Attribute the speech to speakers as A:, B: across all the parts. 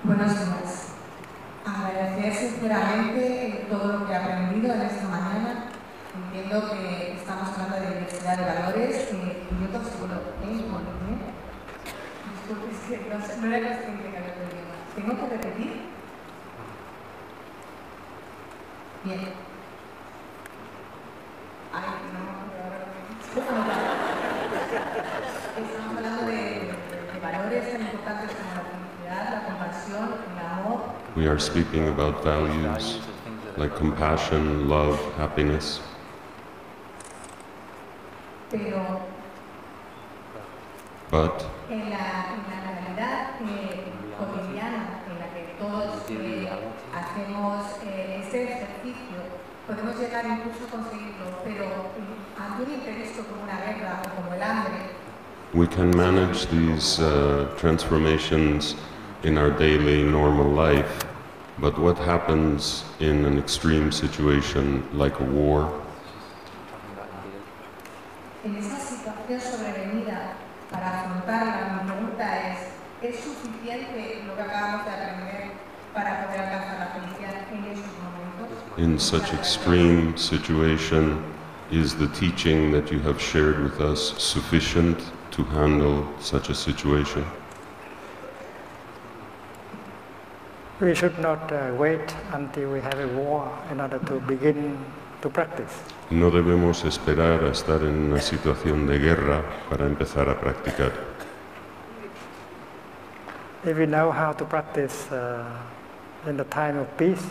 A: Buenos días. Agradecer sinceramente todo lo que he aprendido en esta mañana. Entiendo que estamos hablando de diversidad de valores y yo tampoco lo tengo. Disculpe, es que no era consciente que había perdido. ¿Tengo que repetir? Bien. Ay, no, estamos hablando de valores tan importantes como la felicidad, la compasión, el amor.
B: We are speaking about values like compassion, love, happiness.
A: Pero
B: But
A: en la realidad cotidiana en la que todos hacemos este ejercicio, podemos llegar incluso a conseguirlo, pero ante un imprevisto como una guerra o como el hambre,
B: we can manage these transformations in our daily normal life. But what happens in an extreme situation like a war?
A: en esa situación sobrevenida para afrontarla, mi pregunta ¿es suficiente lo que acabamos de aprender para poder alcanzar la felicidad en esos momentos?
B: In such extreme situation, is the teaching that you have shared with us sufficient to handle such a situation?
C: We should not wait until we have a war in order to begin to practice.
B: No debemos esperar a estar en una situación de guerra para empezar a practicar.
C: If we know how to practice in the time of peace,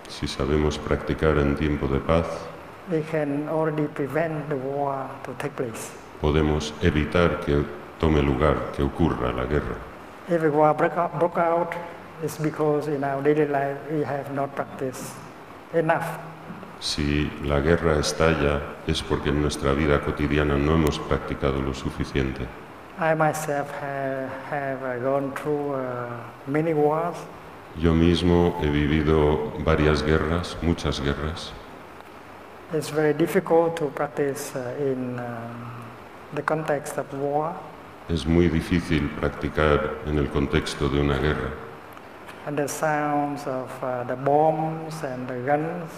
B: Si sabemos practicar en tiempo de paz,
C: we can already prevent the war to take place.
B: podemos evitar que tome lugar, que ocurra la guerra.
C: If a war broke out, it's because in our daily life we have not practiced enough.
B: Si la guerra estalla, es porque en nuestra vida cotidiana no hemos practicado lo suficiente.
C: I myself have gone through many wars.
B: Yo mismo he vivido varias guerras, muchas guerras.
C: It's very difficult to practice in the context of war.
B: Es muy difícil practicar en el contexto de una guerra.
C: And the sounds of the bombs and the guns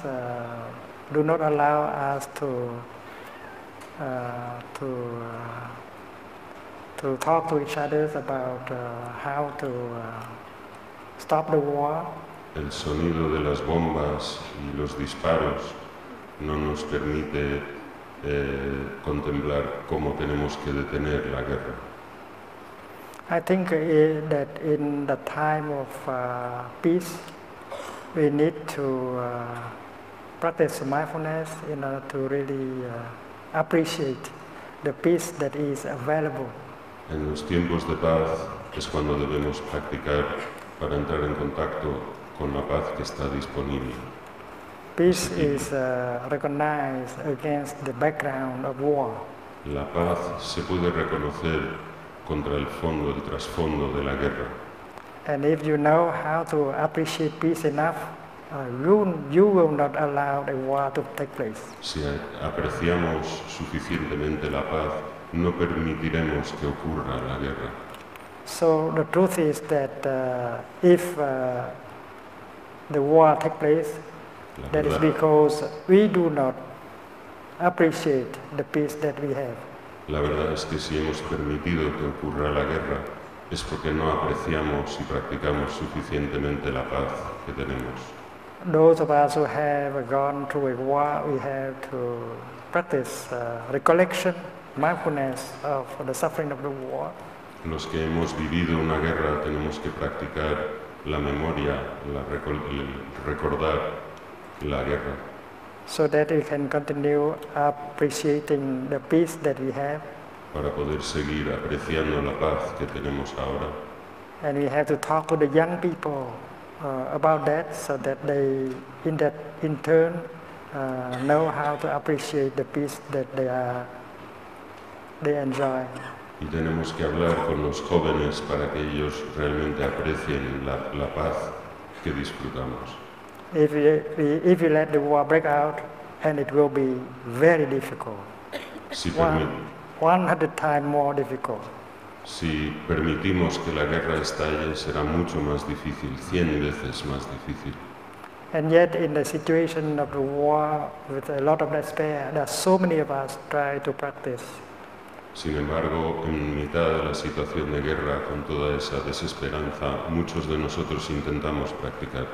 C: do not allow us to talk to each other about how to stop the war.
B: El sonido de las bombas y los disparos no nos permite contemplar cómo tenemos que detener la guerra.
C: I think that in the time of peace, we need to practice mindfulness in order to really appreciate the peace that is available.
B: En los tiempos de paz es cuando debemos practicar para entrar en contacto con la paz que está disponible.
C: Peace is recognized against the background of war.
B: La paz se puede reconocer contra el fondo, el trasfondo de la guerra.
C: And if you know how to appreciate peace enough, you will not allow the war to take place.
B: Si apreciamos suficientemente la paz, no permitiremos que ocurra la guerra.
C: So the truth is that if the war takes place, that is because we do not appreciate the peace that we have.
B: La verdad es que si hemos permitido que ocurra la guerra, es porque no apreciamos y practicamos suficientemente la paz que tenemos.
C: Those of us who have gone through a war, we have to practice recollection, mindfulness of the suffering of the war.
B: Los que hemos vivido una guerra tenemos que practicar la memoria, recordar la guerra,
C: so that we can continue appreciating the peace that we have.
B: para poder seguir apreciando la paz que tenemos ahora.
C: And we have to talk to the young people about that, so that they, in turn, know how to appreciate the peace that they enjoy.
B: Y tenemos que hablar con los jóvenes para que ellos realmente aprecien la paz que disfrutamos.
C: If you let the war break out, and it will be very difficult,
B: Si,
C: 100 times more difficult.
B: si permitimos que la guerra estalle, será mucho más difícil, 100 veces más difícil.
C: And yet, in the situation of the war, with a lot of despair, there are so many of us try to practice.
B: Sin embargo, en mitad de la situación de guerra, con toda esa desesperanza, muchos de nosotros intentamos practicar.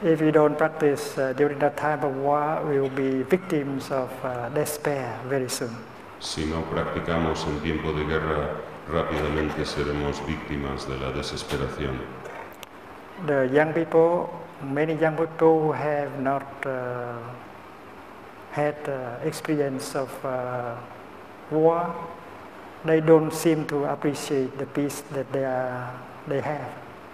C: If we don't practice during that time of war, we will be victims of despair very soon.
B: Si no practicamos en tiempo de guerra, rápidamente seremos víctimas de la desesperación.
C: The young people, many young people who have not had experience of war, they don't seem to appreciate the peace that they have.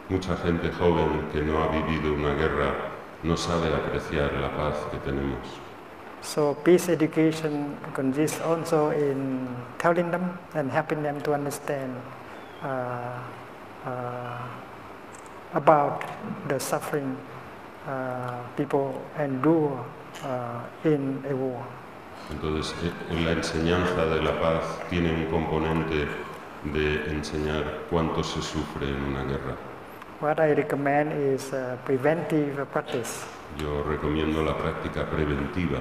B: Mucha gente joven que no ha vivido una guerra no sabe apreciar la paz que tenemos.
C: So peace education consists also in telling them and helping them to understand about the suffering people endure in a war.
B: Entonces, la enseñanza de la paz tiene un componente de enseñar cuánto se sufre en una guerra.
C: What I recommend is preventive practice.
B: Yo recomiendo la práctica preventiva.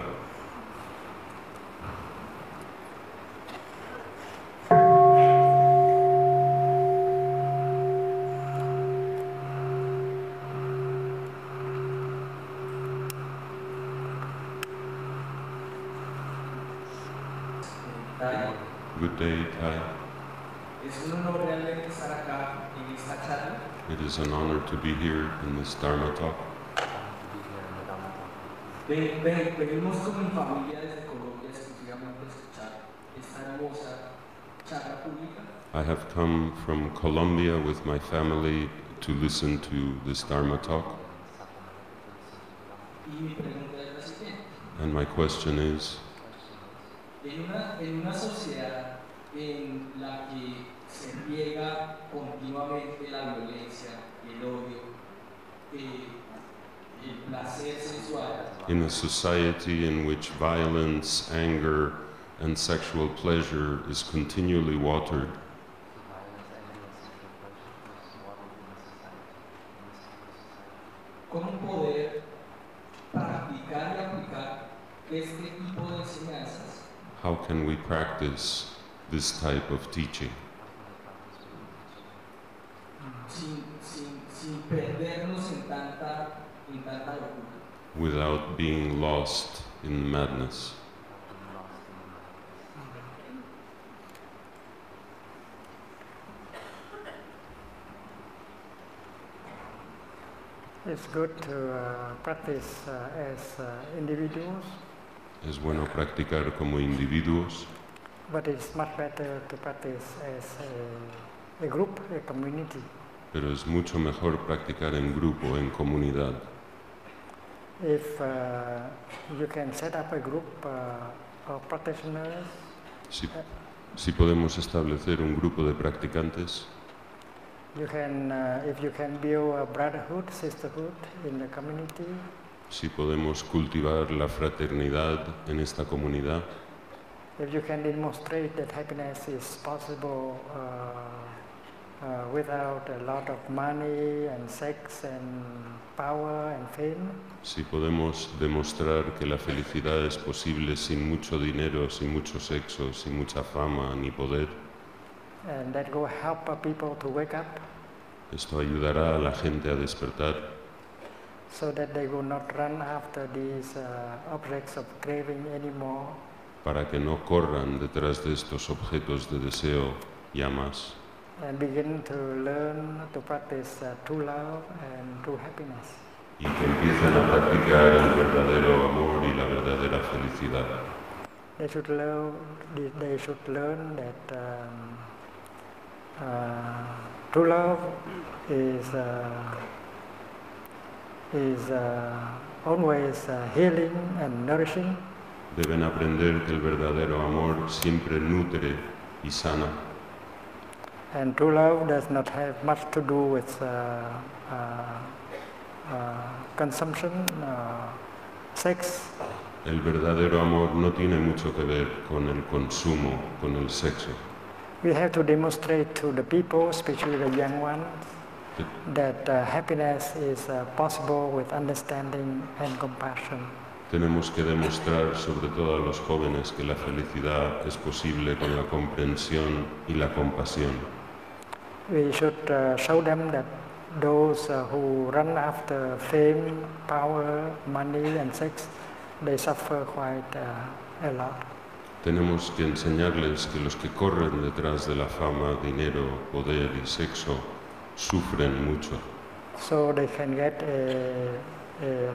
B: Good day, Thai.
D: Es un honor realmente estar acá en esta charla.
B: It is an honor to be here in this Dharma talk.
D: Venimos con mi familia desde Colombia exclusivamente a escuchar esta hermosa charla pública.
B: I have come from Colombia with my family to listen to this Dharma talk.
D: Y mi pregunta es la siguiente.
B: And my question is,
D: En una sociedad en la que se riega continuamente la violencia, el odio, el placer sexual,
B: in a society in which violence, anger, and sexual pleasure is continually watered,
D: ¿cómo poder practicar y aplicar este tipo de enseñanzas
B: how can we practice this type of teaching
D: sin perdernos en tanta locura?
B: without being lost in madness?
C: It's good to practice as individuals,
B: Es bueno practicar como individuos,
C: but it's much better to practice as a group, a community.
B: pero es mucho mejor practicar en grupo, en comunidad.
C: If you can set up a group of practitioners,
B: Si podemos establecer un grupo de practicantes,
C: you can, if you can build a brotherhood, sisterhood in the community,
B: si podemos cultivar la fraternidad en esta comunidad,
C: if you can demonstrate that happiness is possible without a lot of money and sex and power and fame,
B: si podemos demostrar que la felicidad es posible sin mucho dinero, sin mucho sexo, sin mucha fama ni poder,
C: and that will help people to wake up
B: esto ayudará a la gente a despertar
C: so that they will not run after these objects of craving anymore.
B: para que no corran detrás de estos objetos de deseo ya más.
C: and begin to learn to practice true love and true happiness.
B: Y que empiecen a practicar el verdadero amor y la verdadera felicidad.
C: They should learn that true love is always healing and nourishing.
B: Deben aprender que el verdadero amor siempre nutre y sana.
C: And true love does not have much to do with consumption, sex.
B: El verdadero amor no tiene mucho que ver con el consumo, con el sexo.
C: We have to demonstrate to the people, especially the young ones, that happiness is possible with understanding and compassion.
B: Tenemos que demostrar, sobre todo a los jóvenes, que la felicidad es posible con la comprensión y la compasión.
C: We should show them that those who run after fame, power, money and sex, they suffer quite a lot.
B: Tenemos que enseñarles que los que corren detrás de la fama, dinero, poder y sexo sufren mucho.
C: So they can get a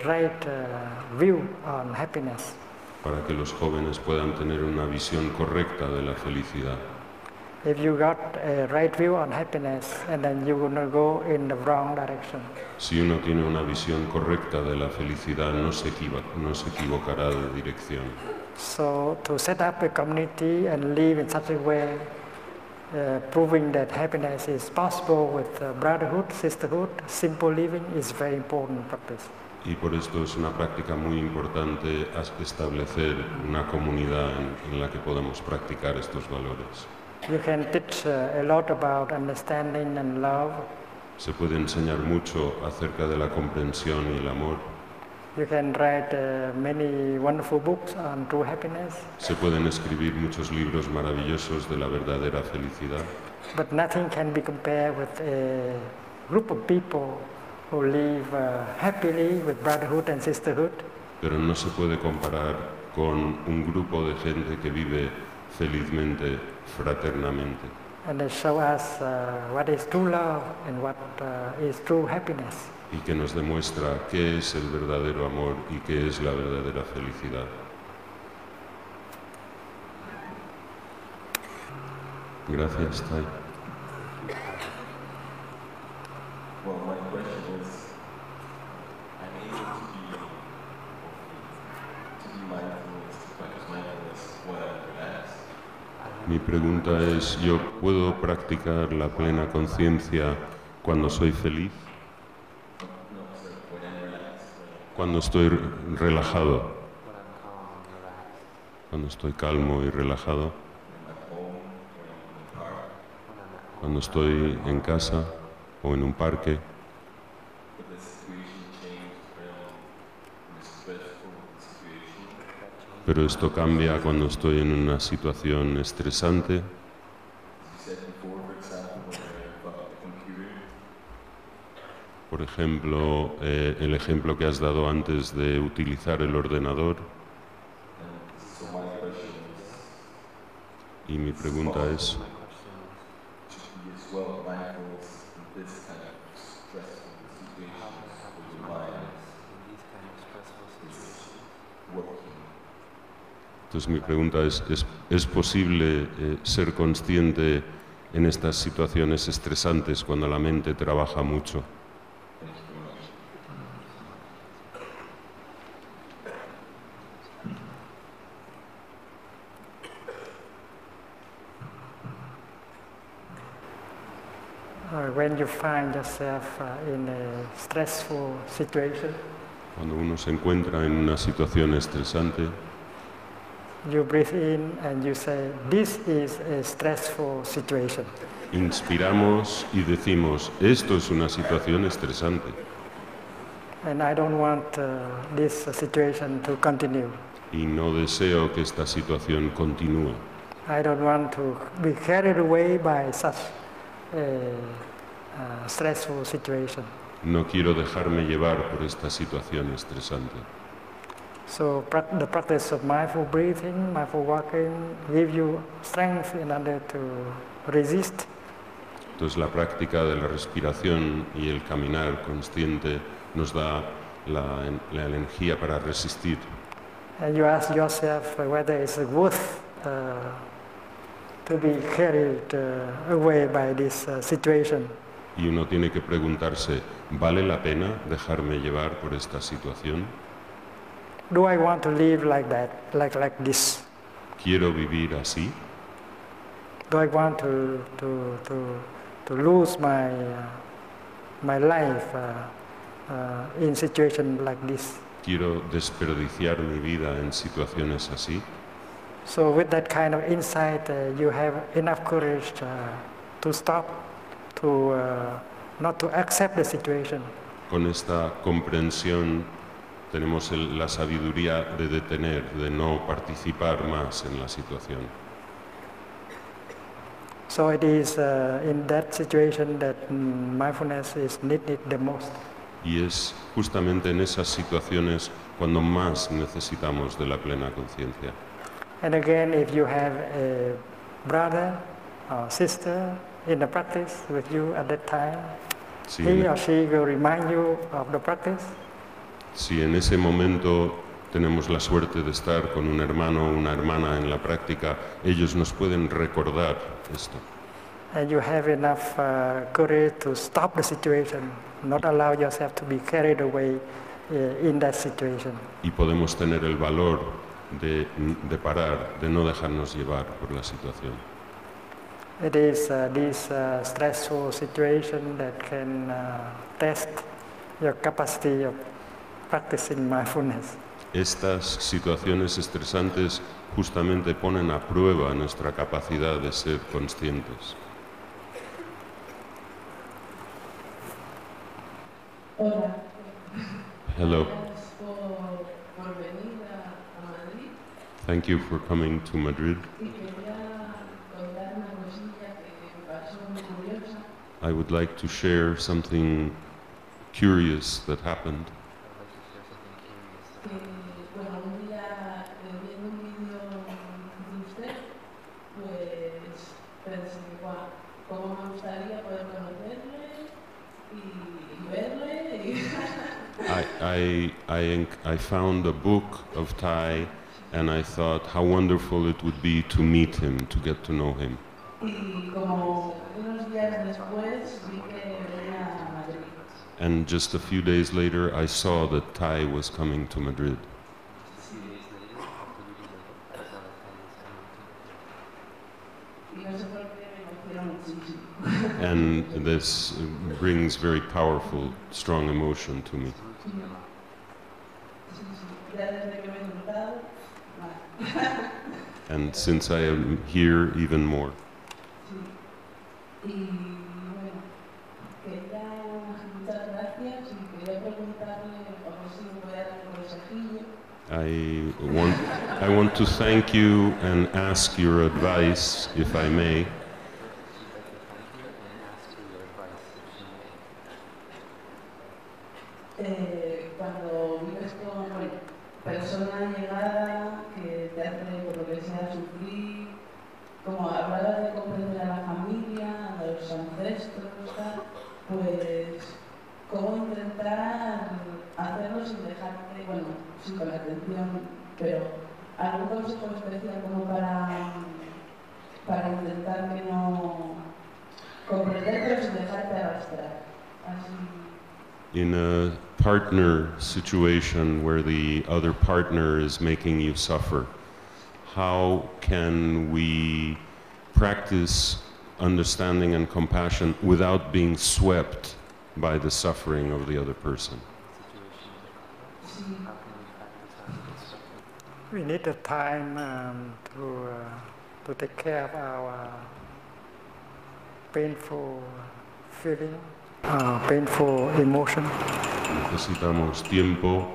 C: right view on happiness.
B: Para que los jóvenes puedan tener una visión correcta de la felicidad.
C: If you got a right view on happiness, and then you will not go in the wrong direction.
B: Si uno tiene una visión correcta de la felicidad, no se equivocará de dirección.
C: So to set up a community and live in such a way, proving that happiness is possible with brotherhood, sisterhood, simple living is very important practice.
B: Y por esto es una práctica muy importante establecer una comunidad en la que podamos practicar estos valores.
C: You can teach a lot about understanding and love.
B: Se puede enseñar mucho acerca de la comprensión y el amor.
C: You can write many wonderful books on true happiness.
B: Se pueden escribir muchos libros maravillosos de la verdadera felicidad.
C: But nothing can be compared with a group of people who live happily with brotherhood and sisterhood.
B: Pero no se puede comparar con un grupo de gente que vive felizmente, fraternamente.
C: And they show us what is true love and what is true happiness.
B: Y que nos demuestra qué es el verdadero amor y qué es la verdadera felicidad. Gracias, Tai.
E: Well, my question is, I'm able to be mindfulness, to practice mindfulness when I'm relaxed.
B: Mi pregunta es, ¿yo puedo practicar la plena conciencia cuando soy feliz? Cuando estoy relajado. Cuando estoy calmo y relajado. Cuando estoy en casa o en un parque. Pero esto cambia cuando estoy en una situación estresante. Por ejemplo, el ejemplo que has dado antes de utilizar el ordenador. Y mi pregunta es, entonces mi pregunta ¿es posible ser consciente en estas situaciones estresantes cuando la mente trabaja mucho?
C: When you find yourself in a stressful situation,
B: cuando uno se encuentra en una situación estresante,
C: you breathe in and you say, this is a stressful situation.
B: Inspiramos y decimos, esto es una situación estresante.
C: And I don't want this situation to continue.
B: Y no deseo que esta situación continúe.
C: I don't want to be carried away by such a stressful situation.
B: No quiero dejarme llevar por esta situación estresante.
C: So the practice of mindful breathing, mindful walking, give you strength in order to resist.
B: Entonces la práctica de la respiración y el caminar consciente nos da la energía para resistir.
C: And you ask yourself whether it's worth to be carried away by this situation.
B: Y uno tiene que preguntarse, ¿vale la pena dejarme llevar por esta situación?
C: Do I want to live like that, like this?
B: ¿Quiero vivir así?
C: Do I want to lose my life in situation like this?
B: ¿Quiero desperdiciar mi vida en situaciones así?
C: So with that kind of insight, you have enough courage to stop, to not to accept the situation.
B: Con esta comprensión tenemos la sabiduría de detener, de no participar más en la situación.
C: So it is in that situation that mindfulness is needed the most.
B: Y es justamente en esas situaciones cuando más necesitamos de la plena conciencia.
C: And again, if you have a brother or sister in the practice with you at that time, he or she will remind you of the practice.
B: Si en ese momento tenemos la suerte de estar con un hermano o una hermana en la práctica, ellos nos pueden recordar esto.
C: And you have enough courage to stop the situation, not allow yourself to be carried away in that situation.
B: Y podemos tener el valor de parar, de no dejarnos llevar por la situación.
C: It is this stressful situation that can test your capacity of practicing mindfulness.
B: Estas situaciones estresantes justamente ponen a prueba nuestra capacidad de ser conscientes.
F: Hola.
B: Hello.
F: Gracias por venir a Madrid.
B: Thank you for coming to Madrid.
F: Y quería contar una cosilla que me pasó muy curiosa.
B: I would like to share something curious that happened.
F: Que, bueno, un día viendo un vídeo de usted, pues pensé, guau, cómo me gustaría poder conocerle y verle.
B: I found a book of Thai and I thought how wonderful it would be to meet him, to get to know him.
F: Y como unos días después vi que venía a Madrid.
B: And just a few days later I saw that Thai was coming to Madrid.
F: Y no sé por qué me emocionó muchísimo.
B: And this brings very powerful, strong emotion to me.
F: Ya desde que me he juntado, más.
B: And since I am here, even more.
F: Y bueno, quería muchas gracias y quería preguntarle a ver si me puede dar un consejillo.
B: I want to thank you and ask your advice, if I may.
F: Cuando vives con persona llegada que te hace por lo que sea sufrir, como hablaba de comprender a la familia, a los ancestros, tal, pues cómo intentar hacerlo sin dejarte, bueno, sí con la atención, pero algún consejo especial como para intentar que no comprender pero sin dejarte arrastrar. Así.
B: In a partner situation where the other partner is making you suffer, how can we practice understanding and compassion without being swept by the suffering of the other person?
C: We need the time to take care of our painful feeling, painful emotion.
B: Necesitamos tiempo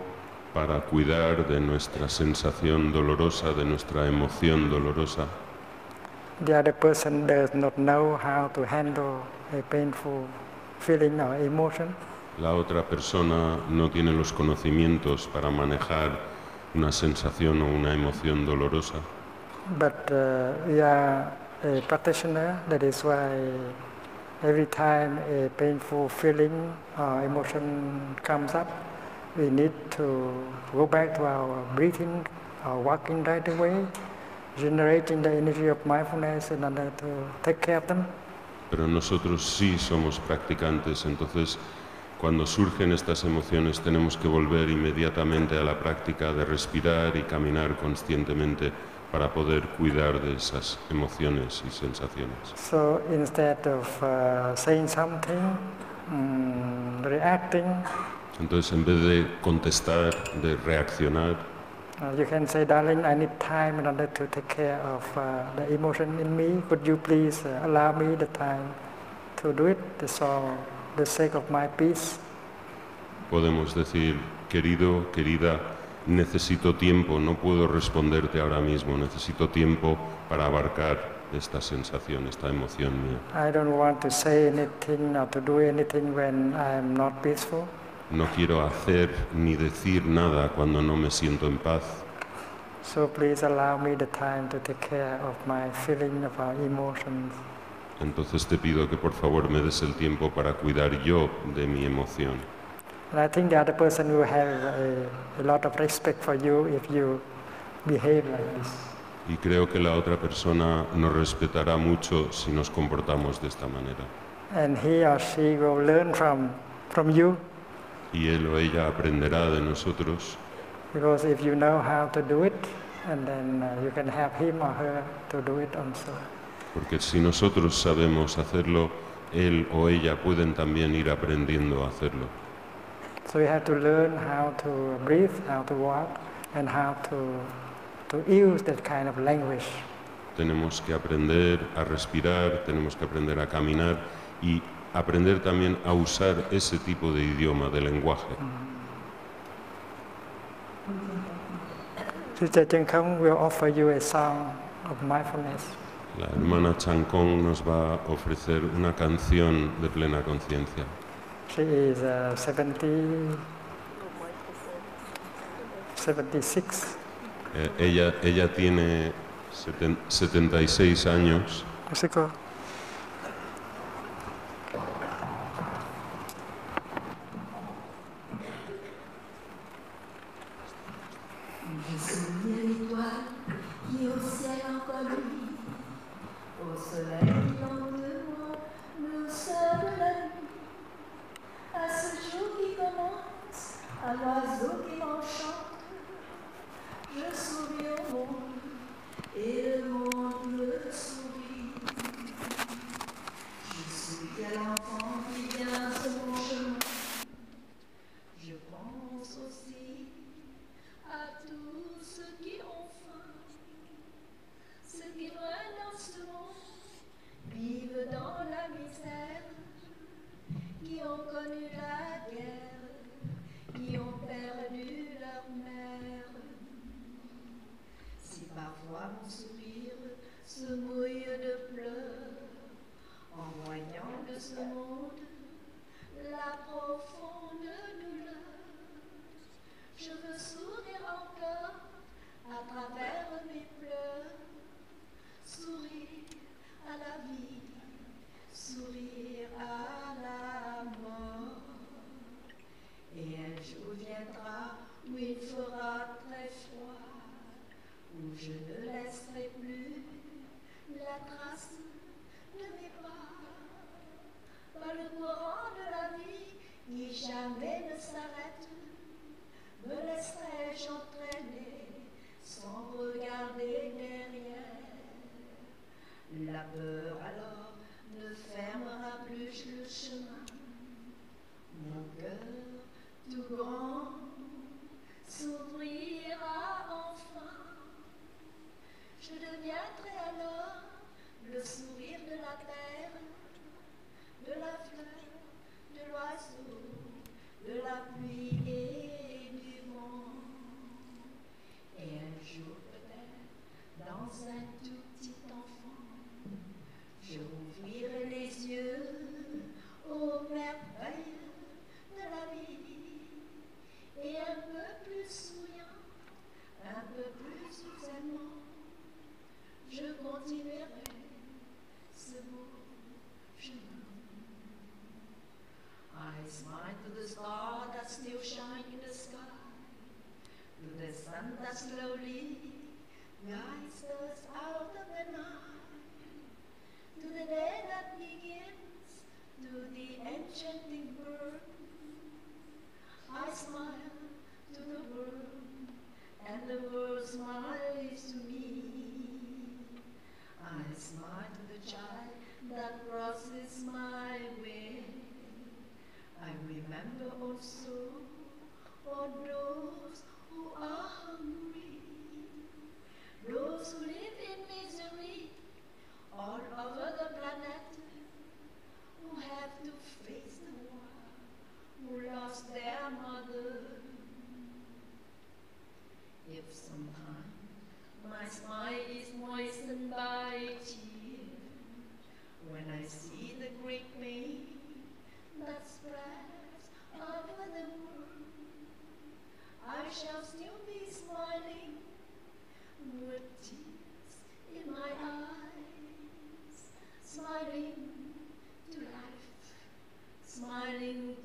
B: para cuidar de nuestra sensación dolorosa, de nuestra emoción dolorosa.
C: The other person does not know how to handle a painful feeling or emotion.
B: La otra persona no tiene los conocimientos para manejar una sensación o una emoción dolorosa.
C: But we are a practitioner, that is why every time a painful feeling or emotion comes up, we need to go back to our breathing or walking right away, generating the energy of mindfulness in order to take care of them.
B: Pero nosotros sí somos practicantes, entonces cuando surgen estas emociones tenemos que volver inmediatamente a la práctica de respirar y caminar conscientemente para poder cuidar de esas emociones y sensaciones.
C: So instead of saying something, reacting,
B: Entonces en vez de contestar, de reaccionar,
C: you can say, darling, I need time in order to take care of the emotion in me. Could you please allow me the time to do it? That's all the sake of my peace.
B: podemos decir, querido, querida, necesito tiempo, no puedo responderte ahora mismo, necesito tiempo para abarcar esta sensación, esta emoción mía.
C: I don't want to say anything or to do anything when I'm not peaceful.
B: No quiero hacer ni decir nada cuando no me siento en paz.
C: So please allow me the time to take care of my feeling, of our emotions.
B: Entonces te pido que por favor me des el tiempo para cuidar yo de mi emoción.
C: And I think the other person will have a lot of respect for you if you behave like this.
B: Y creo que la otra persona nos respetará mucho si nos comportamos de esta manera.
C: And he or she will learn from you,
B: Y él o ella aprenderá de nosotros,
C: because if you know how to do it, and then you can help him or her to do it also.
B: porque si nosotros sabemos hacerlo, él o ella pueden también ir aprendiendo a hacerlo.
C: So you have to learn how to breathe, how to walk, and how to use that kind of language.
B: Tenemos que aprender a respirar, tenemos que aprender a caminar y aprender también a usar ese tipo de idioma, de lenguaje.
C: Sister Chen Kong will offer you a song of mindfulness.
B: La hermana Chan Kong nos va a ofrecer una canción de plena conciencia.
C: She is 76.
B: Ella tiene 76 años.
C: Musical.
G: Je suis l'étoile qui au ciel encore brille, au soleil lentement, nous sort de la nuit, à ce jour qui commence, à l'oiseau qui m'enchante, je souris au monde et le monde me sourit. Je souris à l'enfant qui vient sur mon chemin, je pense aussi à tous ceux qui ont faim, ceux qui loin dans ce monde vivent dans la misère, qui ont connu la guerre, qui ont perdu leur mère. Si parfois mon sourire se mouille de pleurs, en voyant de ce monde la profonde douleur, je veux sourire encore à travers mes pleurs, sourire à la vie, sourire à la mort. Et un jour viendra où il fera très froid, où je ne laisserai plus la trace de mes pas. Par le courant de la vie qui jamais ne s'arrête, me laisserai-je entraîner sans regarder derrière? La peur alors ne fermera plus le chemin. Mon cœur tout grand s'ouvrira enfin. Je deviendrai alors le sourire de la terre, de la fleur, de l'oiseau, de la pluie et sky, to the sun that slowly guides us out of the night, to the day that begins, to the enchanting bird. I smile to the world, and the world smiles to me. I smile to the child that crosses my way. I remember also all those who are hungry, those who live in misery all over the planet, who have to face the war, who lost their mother. If sometimes my smile is moistened by tears, when I see the great pain that spreads over the world, I shall still be smiling with tears in my eyes, smiling to life, smiling